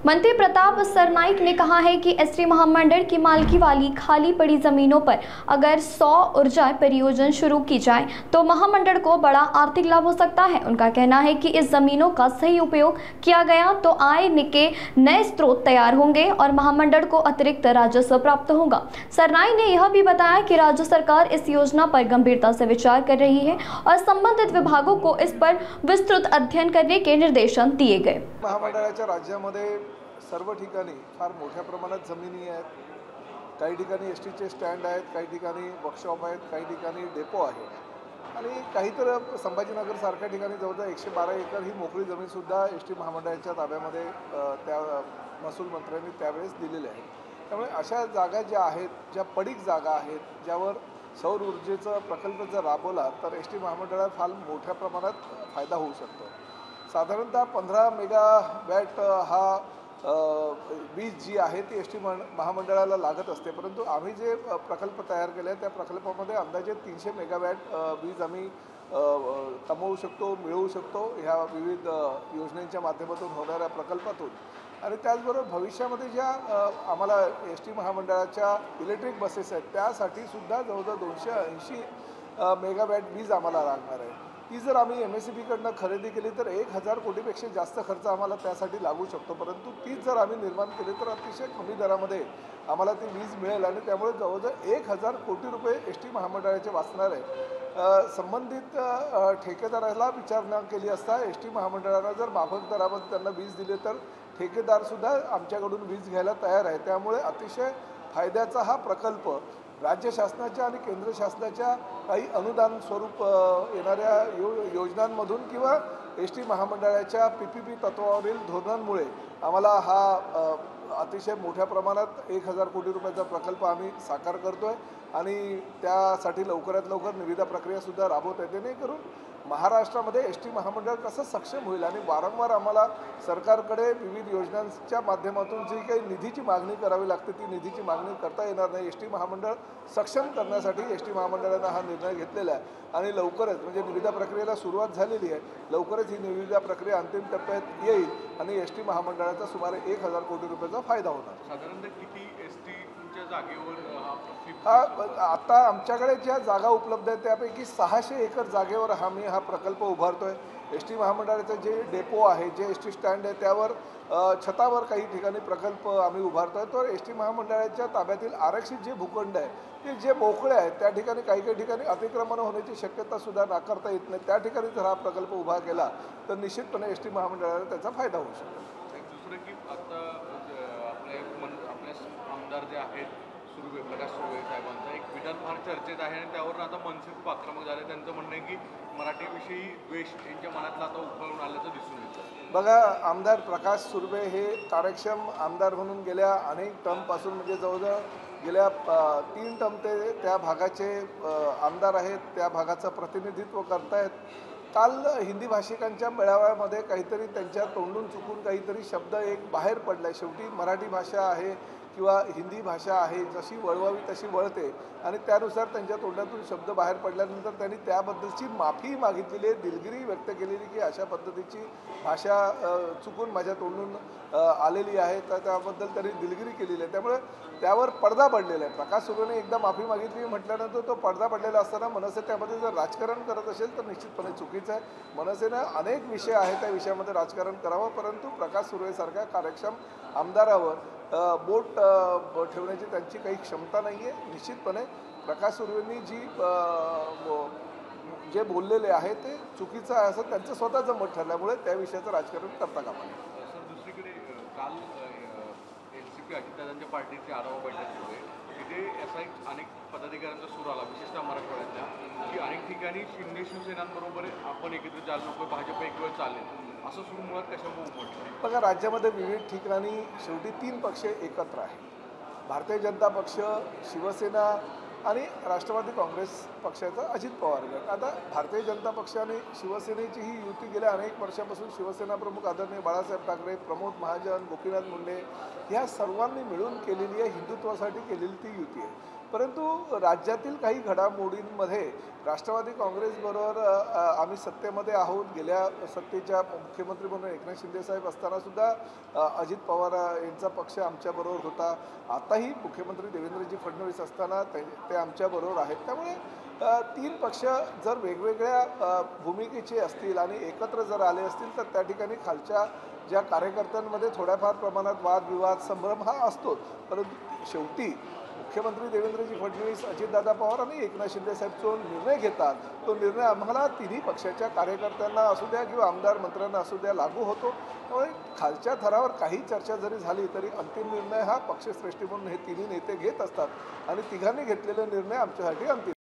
मंत्री प्रताप सरनाईक ने कहा है कि एसटी महामंडल की मालिकी वाली खाली पड़ी जमीनों पर अगर 100 ऊर्जा परियोजना शुरू की जाए तो महामंडल को बड़ा आर्थिक लाभ हो सकता है। उनका कहना है कि इस जमीनों का सही उपयोग किया गया तो आय के नए स्रोत तैयार होंगे और महामंडल को अतिरिक्त राजस्व प्राप्त होगा। सरनाईक ने यह भी बताया कि राज्य सरकार इस योजना पर गंभीरता से विचार कर रही है और संबंधित विभागों को इस पर विस्तृत अध्ययन करने के निर्देशन दिए गए। महामंडळाच्या राज्यामध्ये सर्व ठिकाणी फार मोठ्या प्रमाणात जमिनी आहेत। काही ठिकाणी एसटीचे स्टँड आहेत, काही ठिकाणी वर्कशॉप आहेत, काही ठिकाणी डेपो आहे आणि काही तर संभाजीनगर सारख्या ठिकाणी जवळजवळ 112 एकर ही मोकळी जमीनसुद्धा एसटी महामंडळाच्या ताब्यामध्ये त्या महसूल मंत्र्यांनी त्यावेळेस दिलेली आहे। त्यामुळे अशा जागा ज्या आहेत, ज्या पडीक जागा आहेत, ज्यावर सौर ऊर्जेचा प्रकल्प जर राबवला तर एसटी महामंडळाला फार मोठ्या प्रमाणात फायदा होऊ शकतो। साधारणतः 15 मेगावॅट हा वीज जी आहे ती एसटी महामंडळाला लागत असते, परंतु आम्ही जे प्रकल्प तयार केले त्या प्रकल्पामध्ये अंदाजे 300 मेगावॅट वीज आम्ही कमवू शकतो, मिळवू शकतो ह्या विविध योजनांच्या माध्यमातून होणाऱ्या प्रकल्पातून। आणि त्याचबरोबर भविष्यामध्ये ज्या आम्हाला एसटी महामंडळाच्या इलेक्ट्रिक बसेस आहेत त्यासाठी सुद्धा जवळजवळ 280 मेगावॅट वीज आम्हाला लागणार आहे। ती जर आम्ही MSEBीकडनं खरेदी केली तर 1000 कोटीपेक्षा जास्त खर्च आम्हाला त्यासाठी लागू शकतो, परंतु तीच जर आम्ही निर्माण केली तर अतिशय कमी दरामध्ये आम्हाला ती वीज मिळेल आणि त्यामुळे जवळजवळ 1000 कोटी रुपये एसटी महामंडळाचे वाचणार आहे। संबंधित ठेकेदाराला विचारणा केली असता एसटी महामंडळाला जर माफक दरामध्ये त्यांना वीज दिली तर ठेकेदारसुद्धा आमच्याकडून वीज घ्यायला तयार आहे। त्यामुळे अतिशय फायद्याचा हा प्रकल्प राज्य शासनाच्या आणि केंद्र शासनाच्या काही अनुदान स्वरूप येणाऱ्या योजनांमधून किंवा एसटी महामंडळाच्या PPP तत्वावरील धोरणांमुळे आम्हाला हा अतिशय मोठ्या प्रमाणात 1000 कोटी रुपयाचा प्रकल्प आम्ही साकार करतोय आणि त्यासाठी लवकरात लवकर निविदा प्रक्रियासुद्धा राबवत आहे, जेणेकरून महाराष्ट्रामध्ये एसटी महामंडळ कसं सक्षम होईल। आणि वारंवार आम्हाला सरकारकडे विविध योजनांच्या माध्यमातून जी काही निधीची मागणी करावी लागते ती निधीची मागणी करता येणार नाही। एसटी महामंडळ सक्षम करण्यासाठी एसटी महामंडळानं हा निर्णय घेतलेला आहे आणि लवकरच म्हणजे निविदा प्रक्रियेला सुरुवात झालेली आहे, लवकरच ही निविदा प्रक्रिया अंतिम टप्प्यात येईल आणि एसटी महामंडळाचा सुमारे 1000 कोटी रुपयाचा फायदा होणार। साधारणतः किती एसटी जागेवर आता आमच्याकडे ज्या जागा उपलब्ध आहेत त्यापैकी 600 एकर जागेवर आम्ही हा प्रकल्प उभारतोय। एसटी महामंडळाचे जे डेपो आहे, जे एसटी स्टँड आहे त्यावर छतावर काही ठिकाणी प्रकल्प आम्ही उभारतोय। तर एसटी महामंडळाच्या ताब्यातील आरक्षित जे भूखंड आहे ते जे मोकळे आहेत त्या ठिकाणी काही ठिकाणी अतिक्रमण होण्याची शक्यता सुद्धा नाकारता येत नाही। त्या ठिकाणी जर हा प्रकल्प उभा केला तर निश्चितपणे एसटी महामंडळाला त्याचा फायदा होऊ शकतो। दुसरं की आता आपले आमदार जे आहेत प्रकाश सुर्वे साहेबांचा एक विधान फार चर्चेत आहे आणि त्यावरून आता मनसे खूप आक्रमक झाले। त्यांचं म्हणणं आहे की मराठीविषयी द्वेष त्यांच्या मनातला आता उफाळून आल्याचं दिसून येतं। बघा, आमदार प्रकाश सुर्वे हे कार्यक्षम आमदार म्हणून गेल्या अनेक टर्मपासून म्हणजे जवळजवळ गेल्या 3 टर्म ते त्या भागाचे आमदार आहेत, त्या भागाचं प्रतिनिधित्व करतायत। काल हिंदी भाषिकांच्या मेळाव्यामध्ये काहीतरी त्यांच्या तोंडून चुकून काहीतरी शब्द एक बाहेर पडला। शेवटी मराठी भाषा आहे किंवा हिंदी भाषा आहे, जशी वळवावी तशी वळते आणि त्यानुसार त्यांच्या तोंडातून शब्द बाहेर पडल्यानंतर त्यांनी त्याबद्दलची माफी मागितलेली आहे, दिलगिरी व्यक्त केलेली की अशा पद्धतीची भाषा चुकून माझ्या तोंडून आलेली आहे, तर त्याबद्दल त्यांनी दिलगिरी केलेली आहे। त्यामुळे त्यावर पडदा पडलेला आहे। प्रकाश सुर्वेने एकदा माफी मागितली म्हटल्यानंतर तो पडदा पडलेला असताना मनसे त्यामध्ये जर राजकारण करत असेल तर निश्चितपणे चुकीचं आहे। मनसेनं अनेक विषय आहेत, त्या विषयामध्ये राजकारण करावं, परंतु प्रकाश सुर्वेसारख्या कार्यक्षम आमदारावर बोट ठेवण्याची त्यांची काही क्षमता नाही आहे। निश्चितपणे प्रकाश सुर्वेंनी जे बोललेले आहे ते चुकीचं आहे असं त्यांचं स्वतःचं मत ठरल्यामुळे त्या विषयाचं राजकारण करता कामा नये। सर, दुसरीकडे काल NCP अजितदादांच्या पार्टीची आढावा बैठक सुरू आहे, तिथे असा एक अनेक पदाधिकाऱ्यांचा सूर आला, विशेषतः मराठवाड्यातल्या, की अनेक ठिकाणी शिंदे शिवसेनांबरोबर आपण एकत्र जायला नको, भाजप एक वेळ चालेल, असं सुरू मुळात कशामुळे उमटलं? बघा, राज्यामध्ये विविध ठिकाणी शेवटी 3 पक्ष एकत्र आहेत, भारतीय जनता पक्ष, शिवसेना आणि राष्ट्रवादी काँग्रेस पक्षाचा अजित पवार गट। आता भारतीय जनता पक्ष आणि शिवसेनेची ही युती गेल्या अनेक वर्षापासून शिवसेना प्रमुख आदरणीय बाळासाहेब ठाकरे, प्रमोद महाजन, गोपीनाथ मुंडे ह्या सर्वांनी मिळून केलेली आहे, हिंदुत्वासाठी केलेली ती युती आहे। परंतु राज्यातील काही घडामोडींमध्ये राष्ट्रवादी काँग्रेसबरोबर आम्ही सत्तेमध्ये आहोत. गेल्या सत्तेच्या मुख्यमंत्री म्हणून एकनाथ शिंदेसाहेब असतानासुद्धा अजित पवार यांचा पक्ष आमच्याबरोबर होता. आताही मुख्यमंत्री देवेंद्रजी फडणवीस असताना ते आमच्याबरोबर आहेत. त्यामुळे तीन पक्ष जर वेगवेगळ्या भूमिकेचे असतील आणि एकत्र जर आले असतील तर त्या ठिकाणी खालच्या ज्या कार्यकर्त्यांमध्ये थोड्याफार प्रमाणात वादविवाद संभ्रम हा असतोच. परंतु शेवटी मुख्यमंत्री देवेंद्रजी फडणवीस, अजितदादा पवार आणि एकनाथ शिंदेसाहेब जो निर्णय घेतात तो निर्णय आम्हाला तिन्ही पक्षाच्या कार्यकर्त्यांना असू द्या किंवा आमदार मंत्र्यांना असू द्या लागू होतो. त्यामुळे खालच्या थरावर काही चर्चा जरी झाली तरी अंतिम निर्णय हा पक्षश्रेष्ठी म्हणून हे तिन्ही नेते घेत असतात आणि तिघांनी घेतलेले निर्णय आमच्यासाठी अंतिम.